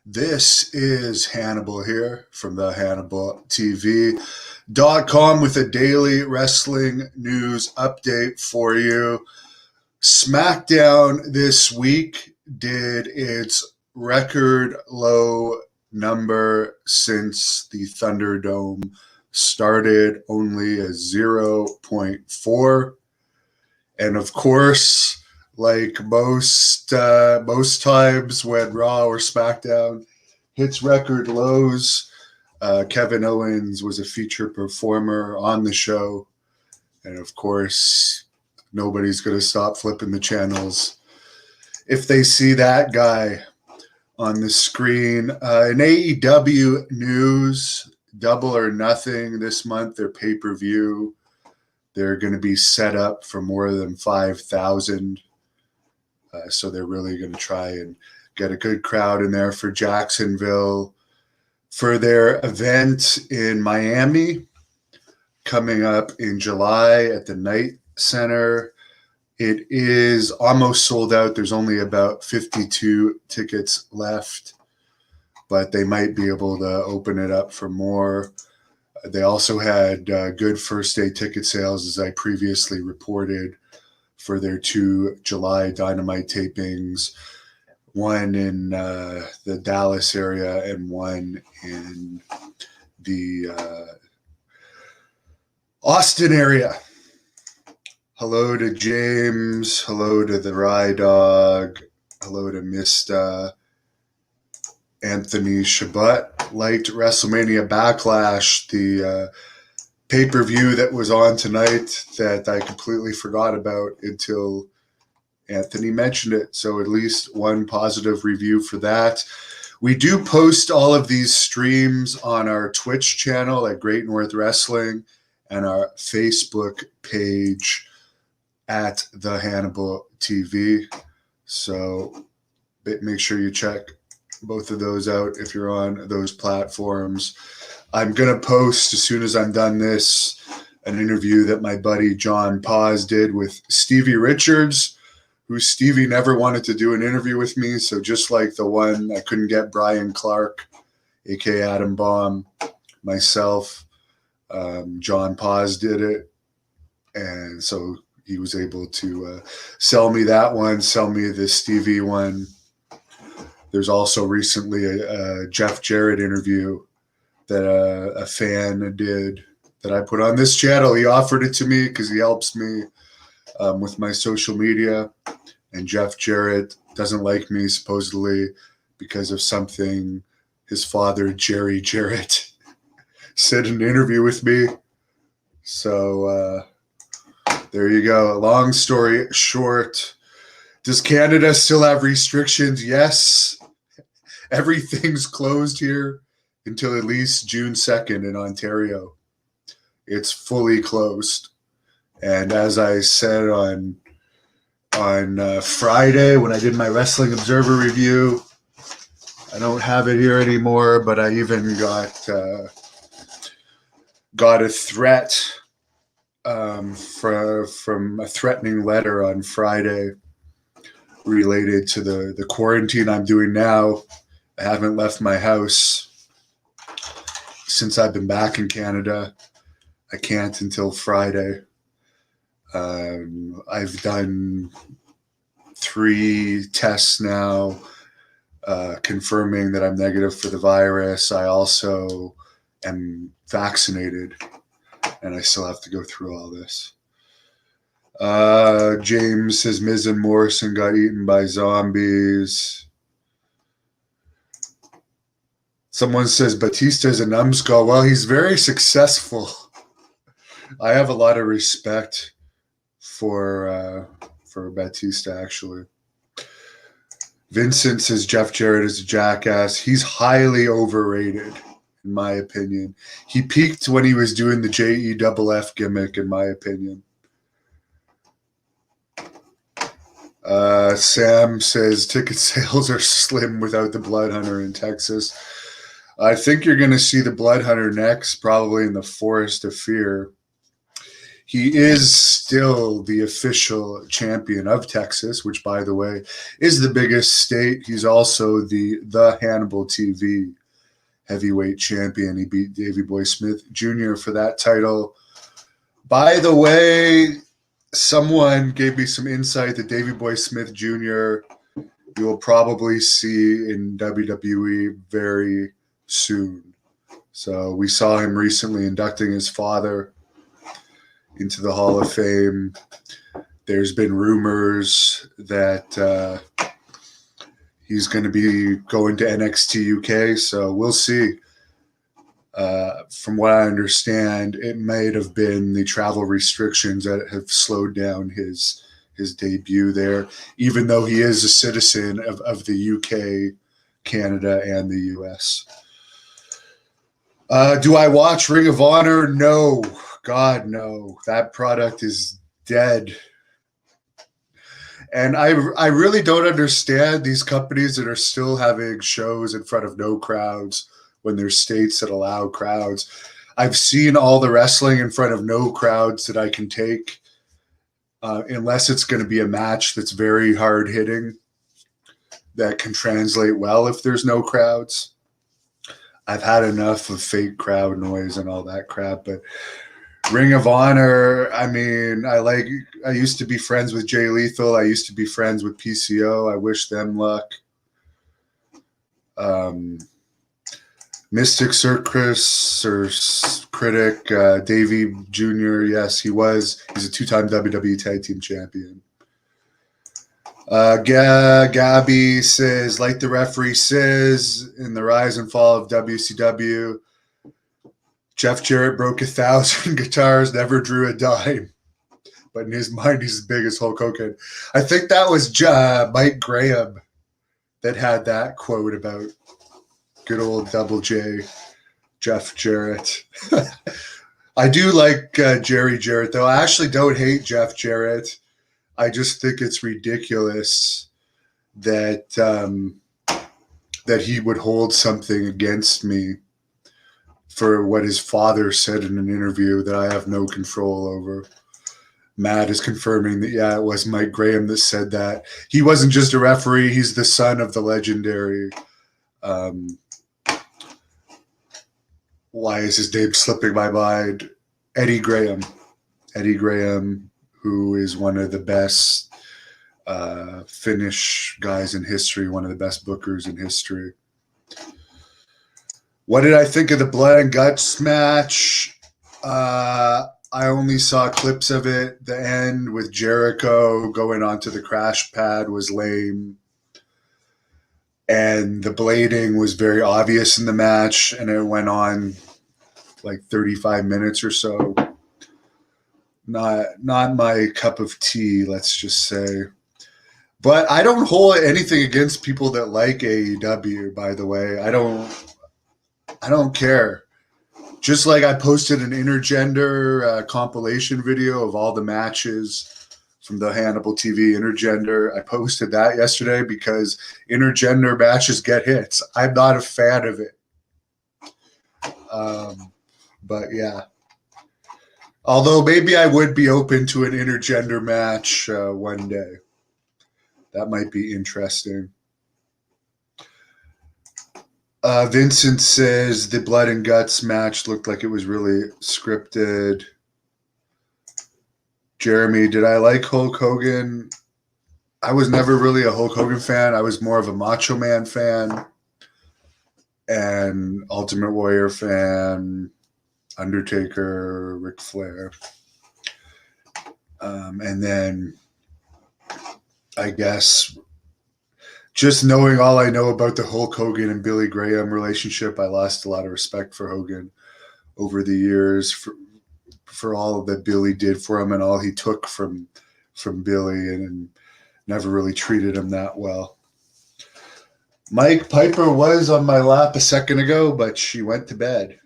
This is Hannibal here from the Hannibal TV.com with a daily wrestling news update for you. Smackdown this week did its record low number since the Thunderdome started, only a zero point 0.4. And of course, like most times when Raw or SmackDown hits record lows, Kevin Owens was a feature performer on the show, and of course, nobody's going to stop flipping the channels if they see that guy on the screen. In AEW news, Double or Nothing this month, their pay-per-view, they're going to be set up for more than 5,000. So they're really going to try and get a good crowd in there for Jacksonville for their event in Miami coming up in July at the Knight Center. It is almost sold out. There's only about 52 tickets left, but they might be able to open it up for more. They also had good first-day ticket sales, as I previously reported, for their two July Dynamite tapings, one in the Dallas area and one in the Austin area. Hello to James. Hello to the Rye Dog. Hello to Mr. Anthony Shabbat. Liked WrestleMania Backlash, the pay-per-view that was on tonight that I completely forgot about until Anthony mentioned it. So at least one positive review for that. We do post all of these streams on our Twitch channel at Great North Wrestling and our Facebook page at the Hannibal TV. So make sure you check both of those out if you're on those platforms. I'm going to post, as soon as I'm done this, an interview that my buddy John Paz did with Stevie Richards, who Stevie never wanted to do an interview with me. So just like the one I couldn't get Brian Clark, a.k.a. Adam Bomb, myself, John Paz did it. And so he was able to sell me that one, sell me the Stevie one. There's also recently a Jeff Jarrett interview that a fan did that I put on this channel. He offered it to me because he helps me with my social media. And Jeff Jarrett doesn't like me, supposedly, because of something his father, Jerry Jarrett, said in an interview with me. So there you go. Long story short, does Canada still have restrictions? Yes. Everything's closed here until at least June 2nd in Ontario. It's fully closed. And as I said on Friday when I did my Wrestling Observer review, I don't have it here anymore, but I even got a threat from a threatening letter on Friday related to the quarantine I'm doing now. I haven't left my house since I've been back in Canada. I can't until Friday. I've done 3 tests now, confirming that I'm negative for the virus. I also am vaccinated, and I still have to go through all this. James says Miz and Morrison got eaten by zombies. Someone says Batista's a numbskull. Well, he's very successful. I have a lot of respect for Batista, actually. Vincent says Jeff Jarrett is a jackass. He's highly overrated, in my opinion. He peaked when he was doing the JEFF gimmick, in my opinion. Sam says ticket sales are slim without the Blood Hunter in Texas. I think you're going to see the Blood Hunter next, probably in the Forest of Fear. He is still the official champion of Texas, which, by the way, is the biggest state. He's also the Hannibal TV heavyweight champion. He beat Davey Boy Smith Jr. for that title. By the way, someone gave me some insight that Davey Boy Smith Jr. you will probably see in WWE very soon. So we saw him recently inducting his father into the Hall of Fame. There's been rumors that he's going to be going to NXT UK, so we'll see. From what I understand, it might have been the travel restrictions that have slowed down his debut there, even though he is a citizen of the UK, Canada, and the US. Do I watch Ring of Honor? No. God, no. That product is dead. And I really don't understand these companies that are still having shows in front of no crowds when there's states that allow crowds. I've seen all the wrestling in front of no crowds that I can take, unless it's going to be a match that's very hard hitting that can translate well if there's no crowds. I've had enough of fake crowd noise and all that crap, but Ring of Honor, I mean, I used to be friends with Jay Lethal. I used to be friends with PCO. I wish them luck. Mystic Circus or Critic, Davey Jr., yes, he's a two-time WWE Tag Team Champion. Gabby says, like the referee says, in the rise and fall of WCW, Jeff Jarrett broke 1,000 guitars, never drew a dime. But in his mind, he's as big as Hulk Hogan. I think that was Mike Graham that had that quote about good old Double J, Jeff Jarrett. I do like Jerry Jarrett, though. I actually don't hate Jeff Jarrett. I just think it's ridiculous that that he would hold something against me for what his father said in an interview that I have no control over. Matt is confirming that, yeah, it was Mike Graham that said that. He wasn't just a referee. He's the son of the legendary. Why is his name slipping my mind? Eddie Graham. Eddie Graham, who is one of the best Finnish guys in history, one of the best bookers in history. What did I think of the Blood and Guts match? I only saw clips of it. The end with Jericho going onto the crash pad was lame. And the blading was very obvious in the match, and it went on like 35 minutes or so. Not my cup of tea, let's just say. But I don't hold anything against people that like AEW, by the way. I don't care. Just like I posted an intergender compilation video of all the matches from the Hannibal TV intergender. I posted that yesterday because intergender matches get hits. I'm not a fan of it. But yeah. Although maybe I would be open to an intergender match one day. That might be interesting. Vincent says the Blood and Guts match looked like it was really scripted. Jeremy, did I like Hulk Hogan? I was never really a Hulk Hogan fan. I was more of a Macho Man fan and Ultimate Warrior fan, Undertaker, Ric Flair. And then I guess just knowing all I know about the Hulk Hogan and Billy Graham relationship, I lost a lot of respect for Hogan over the years for all that Billy did for him and all he took from Billy, and never really treated him that well. Mike Piper was on my lap a second ago, but she went to bed.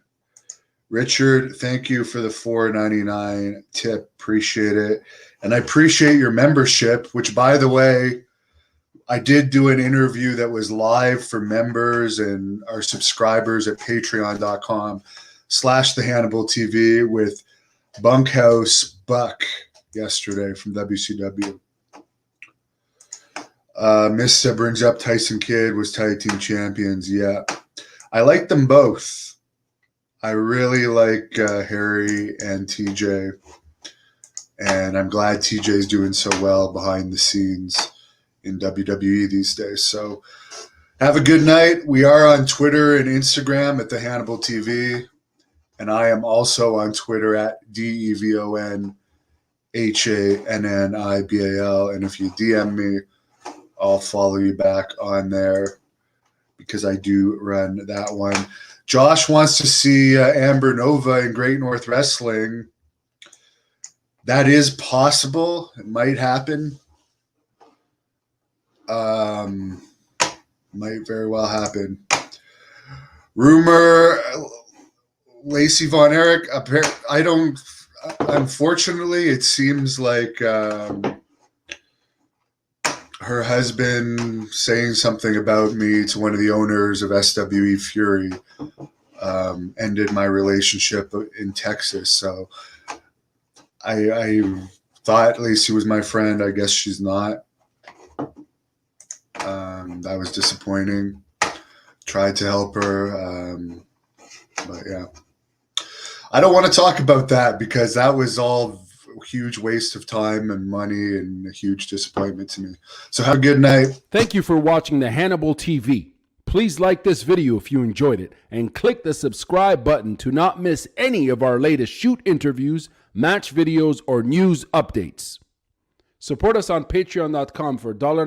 Richard, thank you for the $4.99 tip. Appreciate it. And I appreciate your membership, which, by the way, I did do an interview that was live for members and our subscribers at patreon.com/thehannibaltv with Bunkhouse Buck yesterday from WCW. Mista brings up Tyson Kidd was tag team champions. Yeah, I like them both. I really like Harry and TJ, and I'm glad TJ's doing so well behind the scenes in WWE these days. So have a good night. We are on Twitter and Instagram at the Hannibal TV, and I am also on Twitter at DEVONHANNIBAL. And if you DM me, I'll follow you back on there because I do run that one. Josh wants to see Amber Nova in Great North Wrestling. That is possible. It might happen. Might very well happen. Rumor, Lacey Von Erich. I don't. Unfortunately, it seems like her husband saying something about me to one of the owners of SWE Fury ended my relationship in Texas. So I thought Lacey was my friend. I guess she's not. That was disappointing. Tried to help her. But yeah. I don't want to talk about that because that was all a huge waste of time and money and a huge disappointment to me. So have a good night. Thank you for watching the Hannibal TV. Please like this video if you enjoyed it and click the subscribe button to not miss any of our latest shoot interviews, match videos, or news updates. Support us on patreon.com for $1